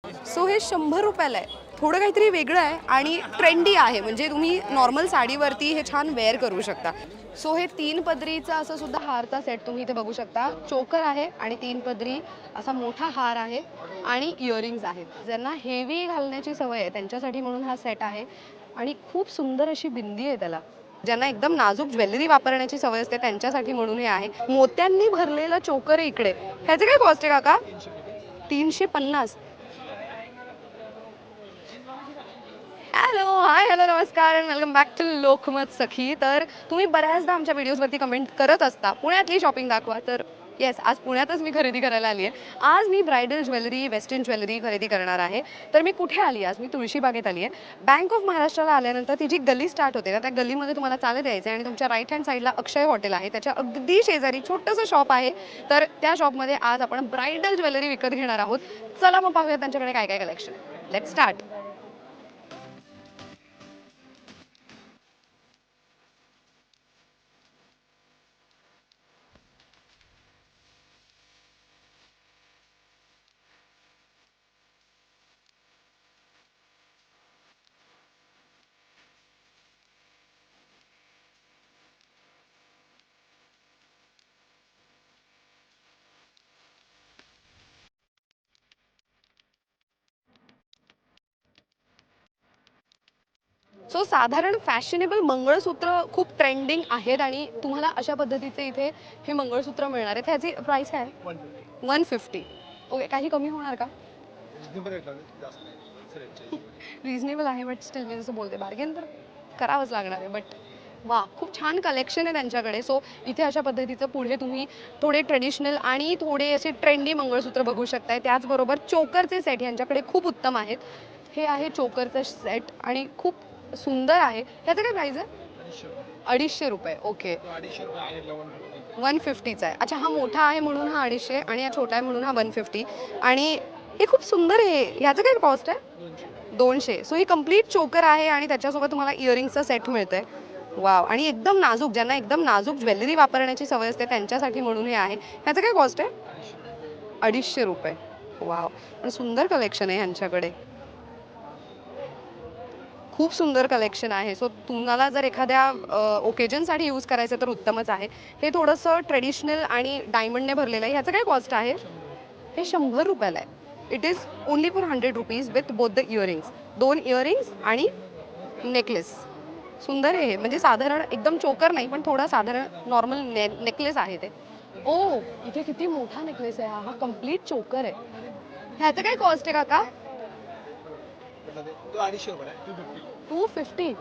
So हे 100 रुपयाला आहे. थोडं काहीतरी वेगळं आहे आणि ट्रेंडी आहे, म्हणजे तुम्ही नॉर्मल साडीवरती हे छान वेअर करू शकता. सो हे 3 पदरीचा असं सुद्धा हारचा सेट तुम्ही इथे बघू शकता. चोकर आहे आणि 3 पदरी असा मोठा हार आहे आणि इयरिंग्ज आहेत. ज्यांना हेवी घालण्याची सवय आहे त्यांच्यासाठी म्हणून हा सेट आहे आणि खूप सुंदर अशी बिंदी आहे त्याला. ज्यांना एकदम नाजूक ज्वेलरी वापरण्याची सवय असते त्यांच्यासाठी म्हणून हे आहे. मोत्यांनी भरलेलं चोकर आहे इकडे. ह्याचे काय कॉस्ट आहे काका? 350. हॅलो नमस्कार and welcome back to Lokmat Sakhi. तर तुम्ही बऱ्याचदा आमच्या व्हिडिओजवरती कमेंट करत असता पुण्यातली शॉपिंग दाखवा. तर येस, आज पुण्यातच मी खरेदी करायला आली आहे. आज मी ब्रायडल ज्वेलरी, वेस्टर्न ज्वेलरी खरेदी करणार आहे. तर मी कुठे आली आज? मी तुळशीबागेत आली आहे. बँक ऑफ महाराष्ट्राला आल्यानंतर ती जी गली स्टार्ट होते ना, त्या गलीमध्ये तुम्हाला चालत यायचं आहे आणि तुमच्या राईट हँड साईडला अक्षय हॉटेल आहे. त्याच्या अगदी शेजारी छोटंसं शॉप आहे. तर त्या शॉपमध्ये आज आपण ब्रायडल ज्वेलरी विकत घेणार आहोत. चला मग पाहूया त्यांच्याकडे काय काय कलेक्शन. Let's start. सो साधारण फॅशनेबल मंगळसूत्र खूप ट्रेंडिंग आहेत आणि तुम्हाला अशा पद्धतीचे इथे हे मंगळसूत्र मिळणार आहे. त्याची प्राइस काय आहे? 150. ओके, काही कमी होणार का? रिझनेबल आहे बट स्टील मी जसं बोलते बार्गेन तर करावंच लागणार आहे. बट वा, खूप छान कलेक्शन आहे त्यांच्याकडे. सो इथे अशा पद्धतीचं पुढे तुम्ही थोडे ट्रेडिशनल आणि थोडे असे ट्रेंडी मंगळसूत्र बघू शकताय. त्याचबरोबर चोकरचे सेट यांच्याकडे खूप उत्तम आहेत. हे आहे चोकरचं सेट आणि खूप सुंदर आहे. ह्याचं काय प्राइस आहे? 250 रुपये. ओके, 150चा आहे. अच्छा, हा मोठा आहे म्हणून हा 250 आणि हा छोटा आहे म्हणून हा 150. आणि हे खूप सुंदर आहे. ह्याचं काय कॉस्ट आहे? 200. सो ही कम्प्लीट चोकर आहे आणि त्याच्यासोबत तुम्हाला इयरिंगचा सेट मिळतंय. वाव, आणि एकदम नाजूक, ज्यांना एकदम नाजूक ज्वेलरी वापरण्याची सवय असते त्यांच्यासाठी म्हणून हे आहे. ह्याचं काय कॉस्ट आहे? 250 रुपये. वाव, आणि सुंदर कलेक्शन आहे ह्यांच्याकडे. खूप सुंदर कलेक्शन आहे. सो तुम्हाला जर एखाद्या ओकेजनसाठी यूज करायचं तर उत्तमच आहे. हे थोडंसं ट्रेडिशनल आणि डायमंडने भरलेलं आहे. ह्याचं काय कॉस्ट आहे? हे 100 रुपयाला आहे. It is only for 100 rupees with both the earrings. 2 earrings आणि नेकलेस. सुंदर आहे हे. म्हणजे साधारण एकदम चोकर नाही पण थोडा साधारण नॉर्मल नेकलेस आहे ते. ओ, इथे किती मोठा नेकलेस आहे. हा कम्प्लीट चोकर आहे. ह्याचं काय कॉस्ट आहे काका? 250.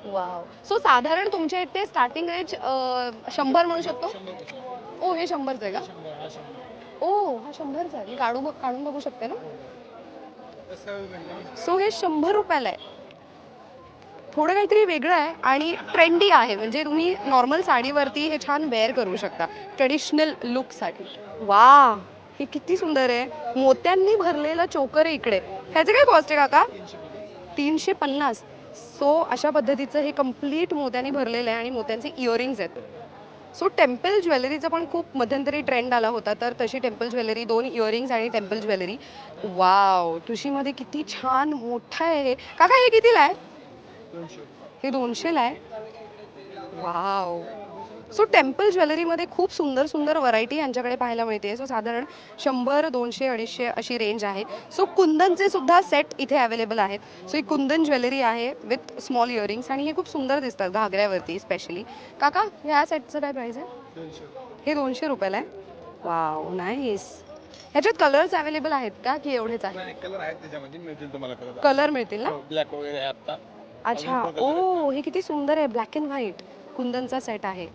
वाव. सो साधारण तुमच्या इथे स्टार्टिंग रेंज 100 म्हणू शकतो. ओ, हे 100चं आहे का? ओ, हा 100चा आहे. मी काढून बघू शकते ना? सो हे 100 रुपयाला आहे. थोडं काहीतरी वेगळं आहे आणि ट्रेंडी आहे, म्हणजे तुम्ही नॉर्मल साडीवरती हे छान वेअर करू शकता ट्रेडिशनल लुकसाठी. वा, हे किती सुंदर आहे. मोत्यांनी भरलेलं चोकर आहे इकडे. ह्याचे काय कॉस्ट आहे काका? 350. सो अशा पद्धतीचं हे कम्प्लीट मोत्यांनी भरलेलं आहे आणि मोत्यांचे इयरिंग्स आहेत. सो टेम्पल ज्वेलरीचा पण खूप मध्यंतरी ट्रेंड आला होता. तर तशी टेम्पल ज्वेलरी, 2 इयरिंग्स आणि टेम्पल ज्वेलरी. वाव, तुशीमध्ये किती छान मोठा आहे हे. काका हे कितीला आहे? हे 200ला आहे. वाव. सो टेम्पल ज्वेलरीमध्ये खूप सुंदर सुंदर व्हरायटी यांच्याकडे पाहायला मिळते. सो साधारण 100, 200, 250 अशी रेंज आहे. सो कुंदनचे सुद्धा सेट इथे अवेलेबल आहेत. सो ही कुंदन ज्वेलरी आहे विथ स्मॉल इयरिंग्स आणि हे खूप सुंदर दिसतात घागऱ्यावरती स्पेशली. काका, ह्या सेटचं काय प्राइस आहे? हे 200 रुपयाला आहे. Wow, nice. ह्याच्यात कलर्स अवेलेबल आहेत का की एवढेच आहे? कलर आहेत त्याच्यामध्ये, मिळतील तुम्हाला कलर. कलर मिळतील ना? ब्लॅक वगैरे आहे आता. अच्छा. ओ, हे किती सुंदर आहे. ब्लॅक अँड व्हाईट कुंदनचा सेट आहे.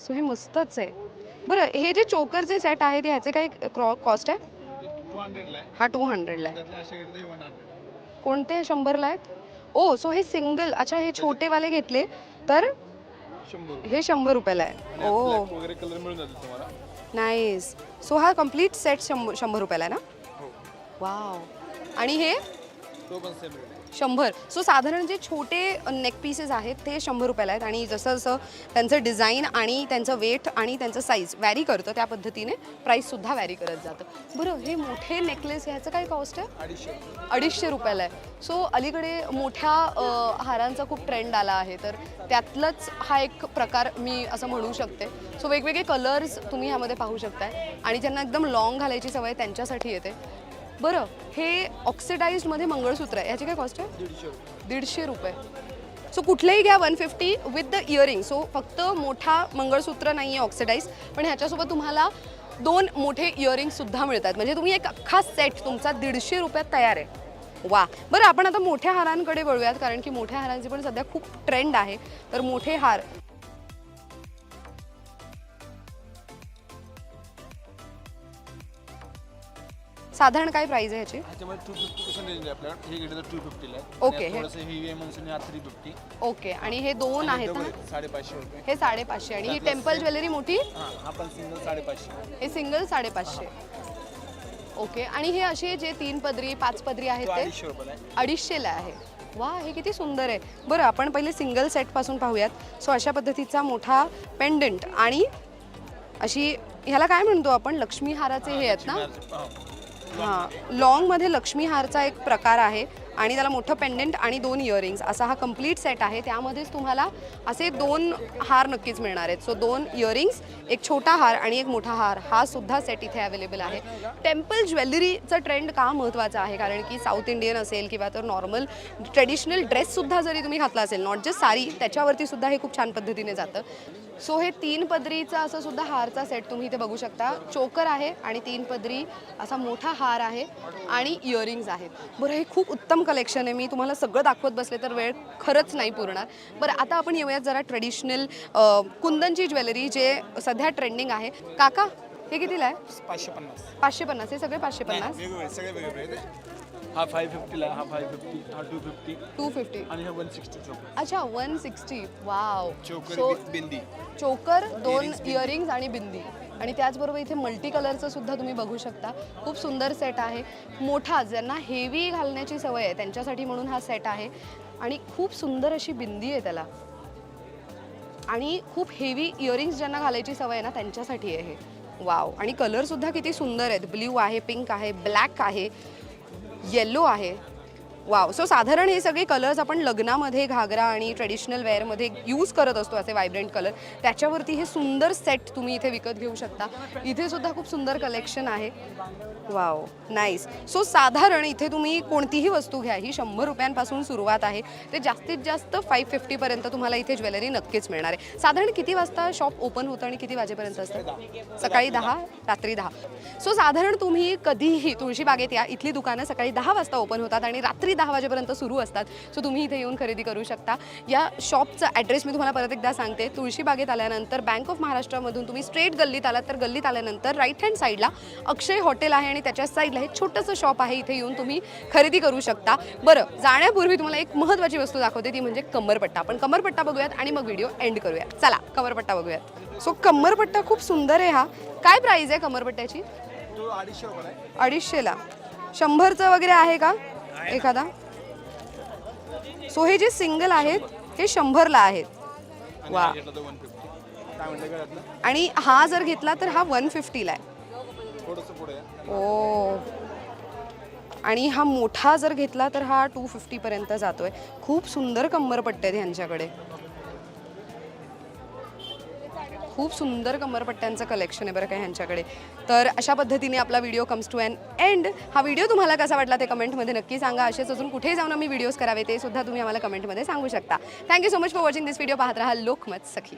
सो हे मस्तच आहे. बरं, हे जे चोकरचे सेट आहेत ह्याचे काय कॉस्ट आहे? 200 आहे. हा 200ला आहे. त्यातले असे घेतले 100. कोणते 100ला आहेत? ओ, सो हे सिंगल. अच्छा, हे छोटेवाले घेतले तर 100. हे 100 रुपयाला आहे. ओ, ब्लॅक वगैरे कलर मिळून जातील तुम्हाला. नाईस. सो हा कम्प्लीट सेट 100 रुपयाला आहे ना? हो. वाव. आणि हे तो पण सेम रेट आहे. 100. सो साधारण जे छोटे नेक पीसेस आहेत ते 100 रुपयाला आहेत आणि जसं जसं त्यांचं डिझाईन आणि त्यांचं वेट आणि त्यांचं साईज व्हॅरी करतं त्या पद्धतीने प्राईससुद्धा व्हॅरी करत जातं. बरं, हे मोठे नेकलेस ह्याचं काय कॉस्ट आहे? 250 रुपयाला आहे. सो अलीकडे मोठ्या हारांचा खूप ट्रेंड आला आहे, तर त्यातलाच हा एक प्रकार मी असं म्हणू शकते. सो वेगवेगळे कलर्स तुम्ही ह्यामध्ये पाहू शकताय आणि ज्यांना एकदम लॉंग घालायची सवय त्यांच्यासाठी येते. बरं, हे ऑक्सिडाइज्डमध्ये मंगळसूत्र आहे, याची काय कॉस्ट आहे? 150 रुपये. सो कुठलेही घ्या 150 विथ द इयरिंग. सो फक्त मोठा मंगळसूत्र नाही आहे ऑक्सिडाइज, पण ह्याच्यासोबत तुम्हाला 2 मोठे इयरिंगसुद्धा मिळतात. म्हणजे तुम्ही एक अख्खा सेट तुमचा 150 रुपयात तयार आहे. वा. बरं, आपण आता मोठ्या हारांकडे वळूयात, कारण की मोठ्या हारांची पण सध्या खूप ट्रेंड आहे. तर मोठे हार साधारण काय प्राइस आहे ह्याची? ह्याच्यामध्ये 250 पासून रेंज आहे आपल्याकडे. हे घेतलं तर 250 ला आहे. ओके, हे थोडंसं हेवी आहे म्हणून हा 350. ओके. आणि हे 2 आहेत ना? 550 रुपये. हे 550. आणि ही टेम्पल ज्वेलरी मोठी? हा पण सिंगल 550. हे सिंगल 550. ओके. आणि हे असे जे 3 पदरी 5 पदरी आहेत ते 250 रुपये आहे. 250ला आहे. वा, हे किती सुंदर आहे. बरं, आपण पहिले सिंगल सेटपासून पाहूयात. सो अशा पद्धतीचा मोठा पेंडंट आणि अशी, ह्याला काय म्हणतो आपण, लक्ष्मी हाराचे हे आहेत ना? हां, लॉंगमध्ये लक्ष्मी हारचा एक प्रकार आहे आणि त्याला मोठं पेंडंट आणि 2 इयरिंग्स असा हा कंप्लीट सेट आहे. त्यामध्येच तुम्हाला असे 2 हार नक्कीच मिळणार आहेत. सो 2 इयरिंग्स, एक छोटा हार आणि एक मोठा हार, हा सुद्धा सेट इथे अवेलेबल आहे. टेम्पल ज्वेलरीचं ट्रेंड का महत्त्वाचं आहे? कारण की साऊथ इंडियन असेल किंवा तर नॉर्मल ट्रेडिशनल ड्रेससुद्धा जरी तुम्ही घातला असेल, नॉट जस्ट साडी, त्याच्यावरती सुद्धा हे खूप छान पद्धतीने जातं. सो हे 3 पदरीचा असं सुद्धा हारचा सेट तुम्ही इथे बघू शकता. चोकर आहे आणि 3 पदरी असा मोठा हार आहे आणि इयरिंग्स आहेत. बरं, हे खूप उत्तम कलेक्शन आहे. मी तुम्हाला सगळं दाखवत बसले तर वेळ खरंच नाही पुरणार. बरं, आता आपण येऊयात जरा ट्रेडिशनल कुंदनची ज्वेलरी जे सध्या ट्रेंडिंग आहे. काका, हे कितीला आहे? 550. 550. हे सगळे 550. वेगवेगळे सगळे वेगवेगळे. हा 550 ला, हा 550, हा 250 250. आणि हा 160 चोकर. अच्छा, 160. वाव. चोकर सो with बिंदी. चोकर, 2 इयरिंग्स आणि बिंदी. आणि त्याचबरोबर इथे मल्टी कलरचं सुद्धा तुम्ही बघू शकता. खूप सुंदर सेट आहे. मोठा, ज्यांना हेवी घालण्याची सवय आहे त्यांच्यासाठी म्हणून हा सेट आहे. आणि खूप सुंदर अशी बिंदी आहे त्याला. आणि खूप हेवी इयरिंग्स ज्यांना घालायची सवय आहे ना त्यांच्यासाठी आहे हे. वाव. आणि कलरसुद्धा किती सुंदर आहेत. ब्ल्यू आहे, पिंक आहे, ब्लॅक आहे, येलो आहे. वाव. सो साधारण हे सगळे कलर्स आपण लग्नामध्ये घागरा आणि ट्रेडिशनल वेअरमध्ये यूज करत असतो, असे व्हायब्रंट कलर. त्याच्यावरती हे सुंदर सेट तुम्ही इथे विकत घेऊ शकता. इथे सुद्धा खूप सुंदर कलेक्शन आहे. Wow, nice. सो साधारण इथे तुम्ही कोणतीही वस्तू घ्या, ही 100 रुपयांपासून सुरुवात आहे ते जास्तीत जास्त 550 पर्यंत तुम्हाला इथे ज्वेलरी नक्कीच मिळणार आहे. साधारण किती वाजता शॉप ओपन होतं आणि किती वाजेपर्यंत असतं? सकाळी 10, रात्री 10. सो साधारण तुम्ही कधीही तुळशीबागेत या. इथली दुकानं सकाळी 10 वाजता ओपन होतात आणि रात्री 10 वाजेपर्यंत सुरू असतात. सो तुम्ही इथे येऊन खरेदी करू शकता. या शॉपचा ॲड्रेस मी तुम्हाला परत एकदा सांगते. तुळशीबागेत आल्यानंतर बँक ऑफ महाराष्ट्रामधून तुम्ही स्ट्रेट गल्लीत आलात तर गल्लीत आल्यानंतर राईट हँड साईडला अक्षय हॉटेल आहे आणि त्याच्या साईडला हे छोटंसं शॉप आहे. इथे येऊन तुम्ही खरेदी करू शकता. बरं, जाण्यापूर्वी तुम्हाला एक महत्त्वाची वस्तू दाखवते, ती म्हणजे कमरपट्टा. आपण कमरपट्टा बघूयात आणि मग व्हिडिओ एंड करूयात. चला, कमरपट्टा बघूयात. सो कमरपट्टा खूप सुंदर आहे. हा काय प्राइस आहे कमरपट्ट्याची? तो 250 रुपये आहे. 250ला. 100चं वगैरे आहे का एखादा? सो हे जे सिंगल आहेत हे 100ला आहेत. वा. आणि घेतला तर 150. काय म्हणते घरातलं? आणि हा जर घेतला तर हा 150ला आहे. थोडंसं पुढे आहे. ओ. आणि हा मोठा जर घेतला तर हा 250 पर्यंत जातोय. खूप सुंदर कमरपट्टे आहेत ह्यांच्याकडे. खूप सुंदर कमरपट्ट्यांचं कलेक्शन आहे बरं का ह्यांच्याकडे. तर अशा पद्धतीने आपला video comes to an end. हा व्हिडिओ तुम्हाला कसा वाटला ते कमेंटमध्ये नक्की सांगा. असेच अजून कुठे जाऊन आम्ही व्हिडिओज करावे ते सुद्धा तुम्ही आम्हाला कमेंटमध्ये सांगू शकता. Thank you so much for watching this video. पाहत राहा लोकमत सखी.